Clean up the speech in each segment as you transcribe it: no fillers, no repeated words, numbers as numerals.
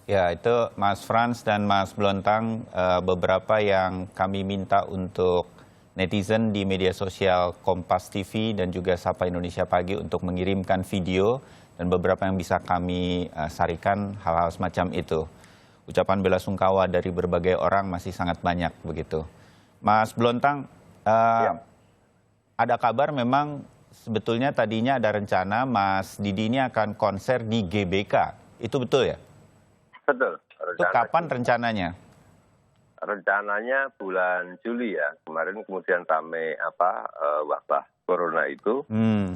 Ya, itu Mas Frans dan Mas Blontang, beberapa yang kami minta untuk netizen di media sosial Kompas TV dan juga Sapa Indonesia Pagi untuk mengirimkan video dan beberapa yang bisa kami sarikan hal-hal semacam itu. Ucapan bela sungkawa dari berbagai orang masih sangat banyak begitu. Mas Blontang, ada kabar memang sebetulnya tadinya ada rencana Mas Didi ini akan konser di GBK. Itu betul ya? Betul. Itu kapan rencananya? Rencananya bulan Juli ya. Kemarin kemudian rame wabah corona itu,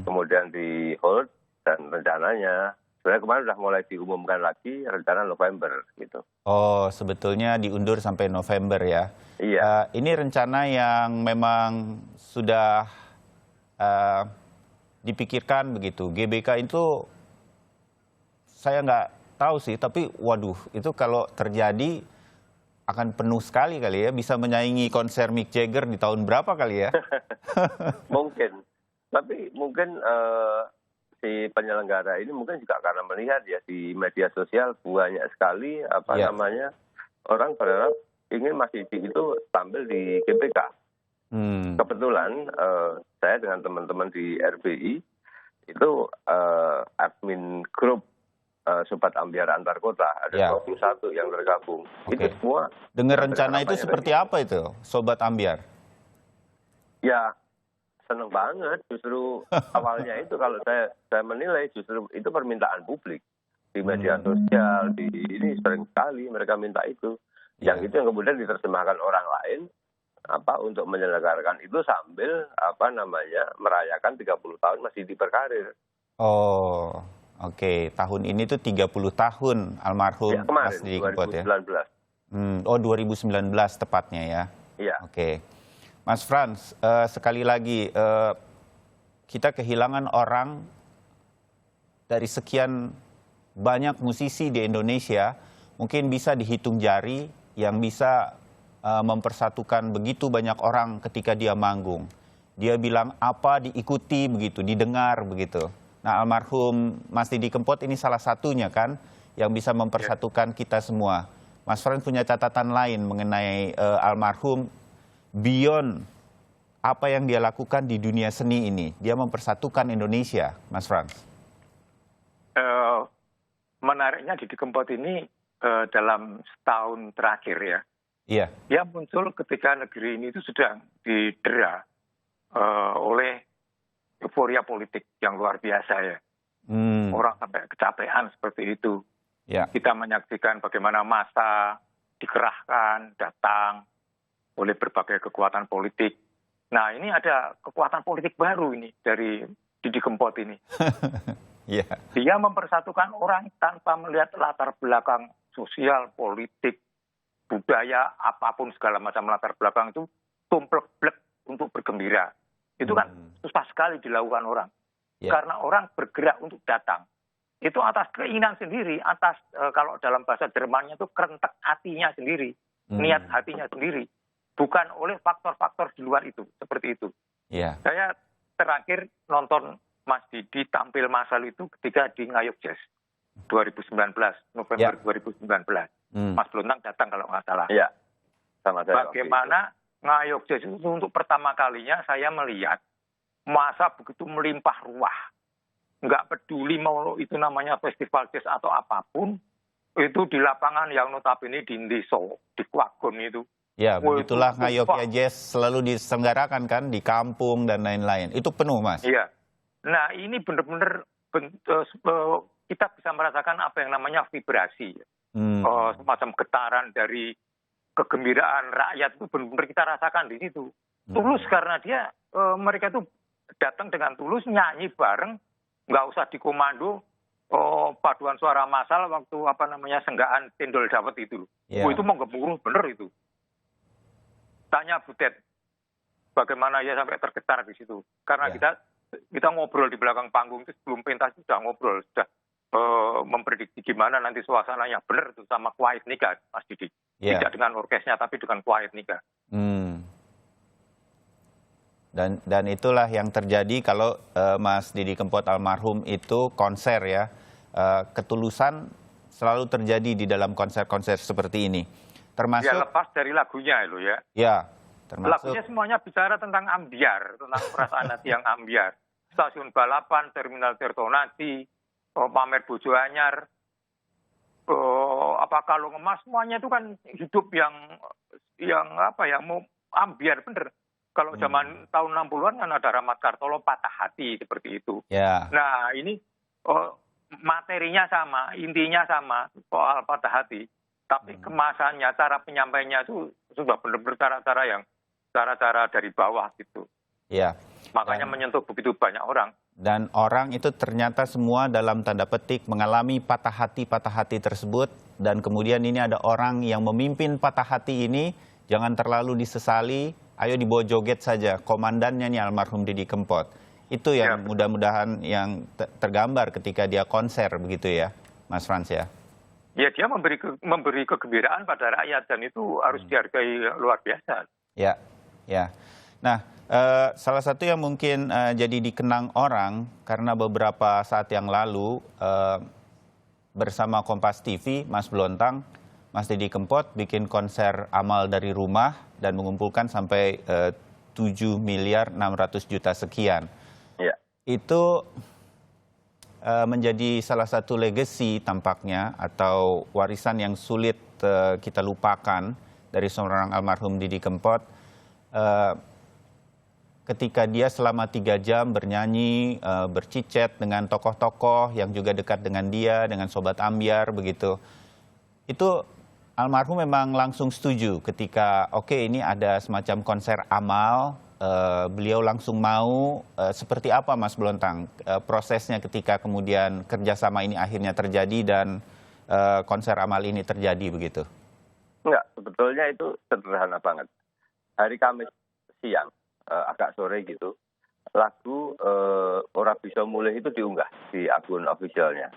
kemudian di hold dan rencananya sebenarnya kemarin sudah mulai diumumkan lagi rencana November gitu. Oh, sebetulnya diundur sampai November ya? Iya. Ini rencana yang memang sudah dipikirkan begitu. GBK itu saya nggak tahu sih, tapi waduh, itu kalau terjadi akan penuh sekali kali ya, bisa menyaingi konser Mick Jagger di tahun berapa kali ya? Mungkin, tapi mungkin si penyelenggara ini mungkin juga karena melihat ya di media sosial banyak sekali orang berharap ingin Mas Didi itu tampil di GBK. Kebetulan saya dengan teman-teman di RBI itu admin grup Sobat Ambyar Antar Kota, ada 21 yang tergabung. Itu semua. Dengar rencana itu seperti apa itu, Sobat Ambyar? Ya, seneng banget. Justru awalnya itu kalau saya menilai justru itu permintaan publik. Di media sosial, ini sering sekali mereka minta itu. Yang itu yang kemudian diterjemahkan orang lain untuk menyelenggarakan itu sambil merayakan 30 tahun Mas Didi berkarir. Oh. Oke, tahun ini tuh 30 tahun almarhum Mas Didi Kempot ya? 2019. Oh, 2019 tepatnya ya? Iya. Oke. Mas Frans, sekali lagi, kita kehilangan orang dari sekian banyak musisi di Indonesia, mungkin bisa dihitung jari yang bisa mempersatukan begitu banyak orang ketika dia manggung. Dia bilang apa diikuti begitu, didengar begitu. Nah, almarhum Mas Didi Kempot ini salah satunya kan yang bisa mempersatukan kita semua. Mas Frans punya catatan lain mengenai almarhum beyond apa yang dia lakukan di dunia seni ini. Dia mempersatukan Indonesia, Mas Frans. Menariknya Didi Kempot ini dalam setahun terakhir ya. Iya. Dia muncul ketika negeri ini itu sedang didera oleh euforia politik yang luar biasa ya. Orang sampai kecapean seperti itu. Kita menyaksikan bagaimana massa dikerahkan, datang oleh berbagai kekuatan politik. Nah, ini ada kekuatan politik baru ini dari Didi Kempot ini. Dia mempersatukan orang tanpa melihat latar belakang sosial, politik, budaya, apapun segala macam latar belakang itu tumplek-blek untuk bergembira. Itu kan susah sekali dilakukan orang. Karena orang bergerak untuk datang. Itu atas keinginan sendiri, atas kalau dalam bahasa Jermannya itu kerentek hatinya sendiri. Niat hatinya sendiri. Bukan oleh faktor-faktor di luar itu. Seperti itu. Saya terakhir nonton Mas Didi tampil massal itu ketika di Ngayog Jazz. 2019, November 2019. Mas Blontang datang kalau nggak salah. Sama saya. Bagaimana Ngayog Jazz itu untuk pertama kalinya saya melihat massa begitu melimpah ruah. Nggak peduli mau itu namanya festival jazz atau apapun, itu di lapangan yang notabene di Ndeso, di Kwagon itu. Ya, begitulah Ngayog Jazz selalu diselenggarakan kan, di kampung dan lain-lain. Itu penuh, Mas. Iya. Nah, ini benar-benar kita bisa merasakan apa yang namanya vibrasi. Semacam getaran dari kegembiraan rakyat itu benar-benar kita rasakan di situ. Tulus karena mereka itu datang dengan tulus, nyanyi bareng, nggak usah dikomando paduan suara massal waktu senggaan Cendol Dawet itu. Itu menggemuruh bener itu. Tanya Butet, bagaimana ya sampai tergetar di situ. Karena kita ngobrol di belakang panggung itu sebelum pentas sudah ngobrol, sudah memprediksi gimana nanti suasananya bener itu sama Quiet Nika, Mas Didi. Tidak dengan orkesnya tapi dengan Quiet Nika. Dan itulah yang terjadi kalau Mas Didi Kempot almarhum itu konser ya. Ketulusan selalu terjadi di dalam konser-konser seperti ini. Termasuk Ya lepas dari lagunya itu ya. Ya, termasuk Lagunya semuanya bicara tentang ambiar, tentang perasaan hati yang ambiar. Stasiun balapan, terminal Tirtonadi, pamer bojo anyar, apa kalau ngemas, semuanya itu kan hidup yang mau ambiar bener. Kalau zaman tahun 60-an kan ada Rahmat Kartolo patah hati seperti itu. ya, Nah ini materinya sama, intinya sama soal patah hati. Tapi kemasannya, cara penyampaiannya itu sudah benar-benar cara-cara dari bawah gitu. ya. Makanya menyentuh begitu banyak orang. Dan orang itu ternyata semua dalam tanda petik mengalami patah hati tersebut. Dan kemudian ini ada orang yang memimpin patah hati ini, jangan terlalu disesali, ayo dibawa joget saja. Komandannya nih almarhum Didi Kempot. Itu yang mudah-mudahan yang tergambar ketika dia konser begitu ya, Mas Frans ya. Ya dia memberi kegembiraan pada rakyat dan itu harus dihargai luar biasa. Ya, ya. Nah, salah satu yang mungkin jadi dikenang orang karena beberapa saat yang lalu bersama Kompas TV, Mas Blontang, Mas Didi Kempot bikin konser amal dari rumah dan mengumpulkan sampai 7 miliar 600 juta sekian. Ya. Itu menjadi salah satu legacy tampaknya atau warisan yang sulit kita lupakan dari seorang almarhum Didi Kempot. Ketika dia selama 3 jam bernyanyi, bercicet dengan tokoh-tokoh yang juga dekat dengan dia, dengan Sobat Ambiar begitu. Itu almarhum memang langsung setuju ketika ini ada semacam konser amal. Beliau langsung mau. Seperti apa Mas Blontang prosesnya ketika kemudian kerjasama ini akhirnya terjadi dan konser amal ini terjadi begitu? Enggak, sebetulnya itu sederhana banget. Hari Kamis siang, agak sore gitu, lagu Ora Bisa Mulih itu diunggah di akun officialnya.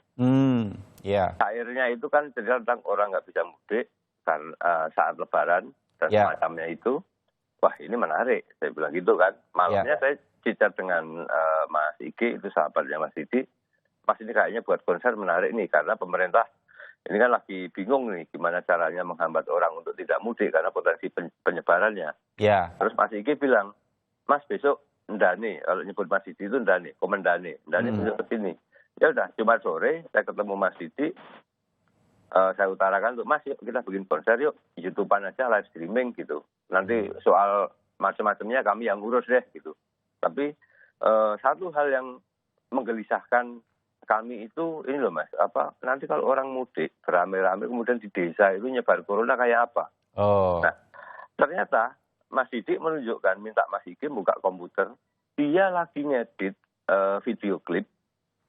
Ya. Akhirnya itu kan cerita tentang orang nggak bisa mudik kan, saat Lebaran dan semacamnya itu. Wah ini menarik, saya bilang gitu kan. Malamnya saya cicat dengan Mas Iki, itu sahabatnya Mas Didi. Mas ini kayaknya buat konser menarik nih, karena pemerintah ini kan lagi bingung nih gimana caranya menghambat orang untuk tidak mudik karena potensi penyebarannya. Ya. Terus Mas Iki bilang, Mas besok ndane, kalau nyebut Mas Didi itu ndane, komendane. Ndane besok ke sini. Ya udah, Jumat sore saya ketemu Mas Didi. Saya utarakan tuh, Mas yuk kita bikin konser yuk, YouTube-an aja live streaming gitu. Nanti soal macam-macamnya kami yang urus deh gitu. Tapi satu hal yang menggelisahkan kami itu ini loh Mas, nanti kalau orang mudik beramai-ramai kemudian di desa itu nyebar corona kayak apa? Nah, ternyata Mas Didi menunjukkan, minta Mas Iki buka komputer, dia lagi ngedit video klip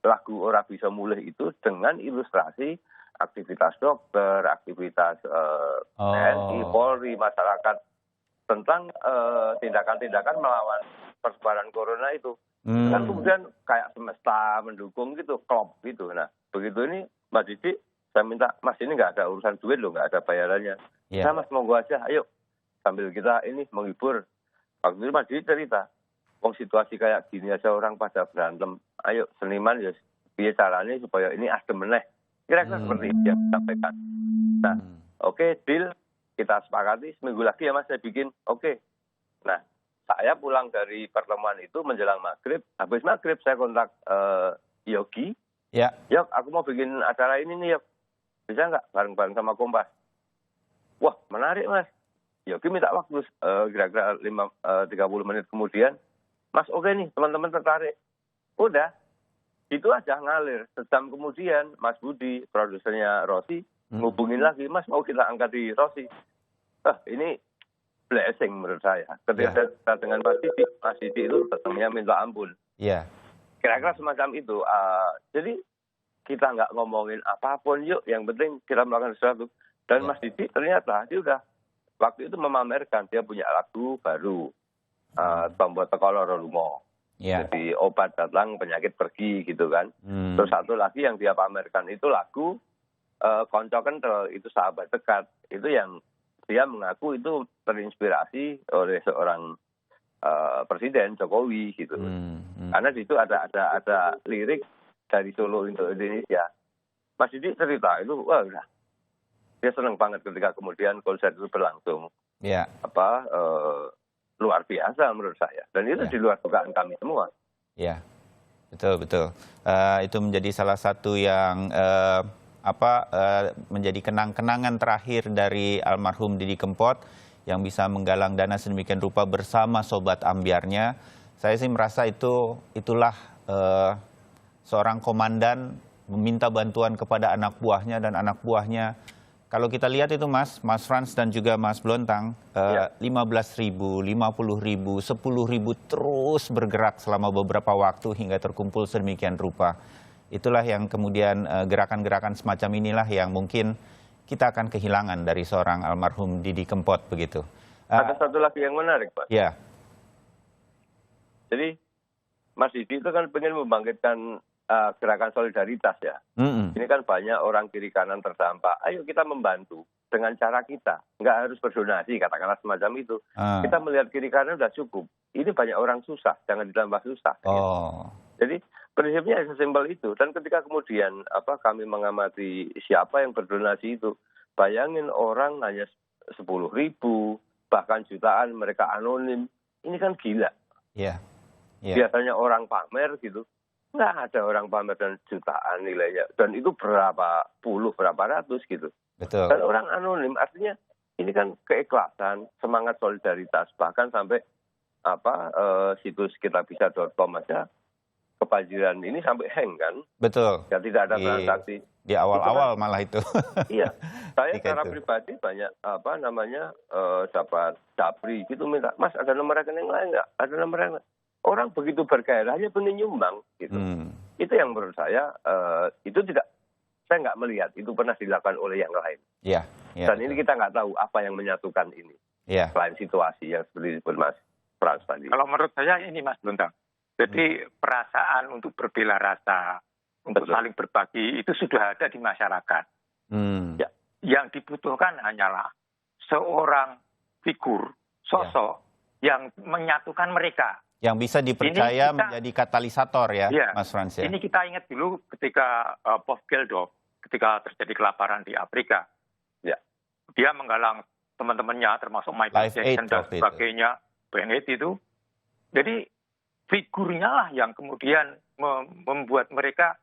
lagu Ora Bisa Mulih itu dengan ilustrasi aktivitas dokter, aktivitas TNI, Polri, masyarakat tentang tindakan-tindakan melawan persebaran corona itu. Dan kemudian kayak semesta mendukung gitu, klop gitu. Nah, begitu ini Mas Didi, saya minta, Mas ini nggak ada urusan duit loh, nggak ada bayarannya. Nah Mas monggo aja, ayo sambil kita ini menghibur. Waktu itu Mas Didi cerita, situasi kayak gini aja orang pada berantem, ayo seniman ya biar caranya supaya ini adem meneh. Kira-kira seperti itu yang disampaikan. Nah, oke, deal, kita sepakati, seminggu lagi ya Mas saya bikin, oke. Nah, saya pulang dari pertemuan itu menjelang maghrib, habis maghrib saya kontak Yogi. Ya. Yok, aku mau bikin acara ini nih Yok, bisa nggak bareng-bareng sama Kompas? Wah, menarik Mas. Yogi minta waktu kira-kira 30 menit kemudian, Mas oke nih, teman-teman tertarik. Udah. Itu aja ngalir. Sejam kemudian Mas Budi, produsernya Rossi, ngubungin lagi, Mas mau kita angkat di Rossi. Ini blessing menurut saya. Ketika kita dengan Mas Didi itu datangnya minta ampun. Iya. Kira-kira semacam itu. Jadi kita nggak ngomongin apapun yuk, yang penting kita melakukan sesuatu. Dan Mas Didi ternyata dia udah waktu itu memamerkan dia punya lagu baru, Tombo Teko Loro Lunga. Jadi obat datang penyakit pergi gitu kan. Terus satu lagi yang dia pamerkan itu lagu Konco Kentel, itu sahabat dekat. Itu yang dia mengaku itu terinspirasi oleh seorang Presiden Jokowi gitu. Karena di situ ada lirik dari Solo untuk Indonesia. Mas Didi cerita itu, wah udah. Dia senang banget ketika kemudian konser itu berlangsung. Ya. Luar biasa menurut saya. Dan itu di luar dugaan kami semua. Ya, betul. Itu menjadi salah satu yang menjadi kenang-kenangan terakhir dari almarhum Didi Kempot yang bisa menggalang dana sedemikian rupa bersama sobat ambyarnya. Saya sih merasa itulah seorang komandan meminta bantuan kepada anak buahnya, dan anak buahnya, kalau kita lihat itu Mas Frans dan juga Mas Blontang, 15.000, 50.000, 10.000 terus bergerak selama beberapa waktu hingga terkumpul sedemikian rupa. Itulah yang kemudian gerakan-gerakan semacam inilah yang mungkin kita akan kehilangan dari seorang almarhum Didi Kempot begitu. Ada satu lagi yang menarik, Pak. Ya. Jadi Mas Didi itu kan pengen membangkitkan gerakan solidaritas ya. Ini kan banyak orang kiri kanan terdampak. Ayo kita membantu dengan cara kita. Nggak harus berdonasi, katakanlah semacam itu. Kita melihat kiri kanan sudah cukup. Ini banyak orang susah, jangan ditambah susah. Oh. Gitu. Jadi prinsipnya sesimpel itu. Dan ketika kemudian kami mengamati siapa yang berdonasi itu, bayangin orang hanya 10.000, bahkan jutaan, mereka anonim. Ini kan gila. Yeah. Biasanya orang pamer gitu. Nggak ada orang pamer dan jutaan nilainya. Dan itu berapa puluh, berapa ratus gitu. Betul. Dan orang anonim, artinya ini kan keikhlasan, semangat solidaritas. Bahkan sampai situs kitabisa.com aja kebanjiran ini sampai hang kan. Betul. Ya, tidak ada transaksi. Di awal-awal malah itu. Iya. Saya secara pribadi banyak dapat dapri gitu minta, Mas ada nomor rekening lain nggak? Ada nomor rekening. Orang begitu bergairah hanya pengen nyumbang gitu. Itu yang menurut saya saya nggak melihat itu pernah dilakukan oleh yang lain. Iya. Dan ini kita nggak tahu apa yang menyatukan ini. Iya. Selain situasi yang seperti disebut Mas Frans tadi. Kalau menurut saya ini Mas Blontang. Jadi perasaan untuk berbela rasa, untuk saling berbagi itu sudah ada di masyarakat. Ya, yang dibutuhkan hanyalah seorang figur, sosok yang menyatukan mereka. Yang bisa dipercaya menjadi katalisator ya, Mas Frans ya. Ini kita ingat dulu ketika Bob Geldof, ketika terjadi kelaparan di Afrika. Ya. Dia menggalang teman-temannya termasuk Michael Jackson dan sebagainya, Bennett itu. Jadi figurnya lah yang kemudian membuat mereka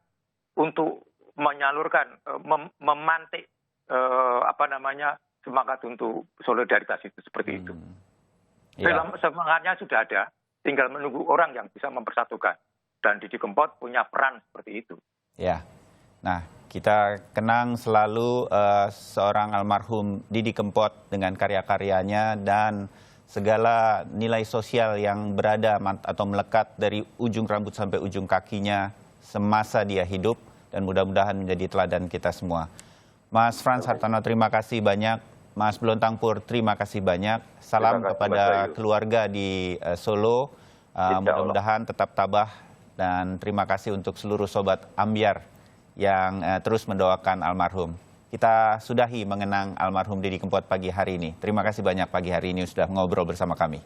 untuk menyalurkan, memantik semangat untuk solidaritas itu seperti itu. Semangatnya sudah ada. Tinggal menunggu orang yang bisa mempersatukan. Dan Didi Kempot punya peran seperti itu. Ya. Nah, kita kenang selalu seorang almarhum Didi Kempot dengan karya-karyanya dan segala nilai sosial yang berada atau melekat dari ujung rambut sampai ujung kakinya semasa dia hidup. Dan mudah-mudahan menjadi teladan kita semua. Mas Frans Hartono, terima kasih banyak. Mas Blontang Pur, terima kasih banyak. Salam kepada keluarga di Solo. Mudah-mudahan tetap tabah. Dan terima kasih untuk seluruh sobat ambyar yang terus mendoakan almarhum. Kita sudahi mengenang almarhum Didi Kempot pagi hari ini. Terima kasih banyak pagi hari ini sudah ngobrol bersama kami.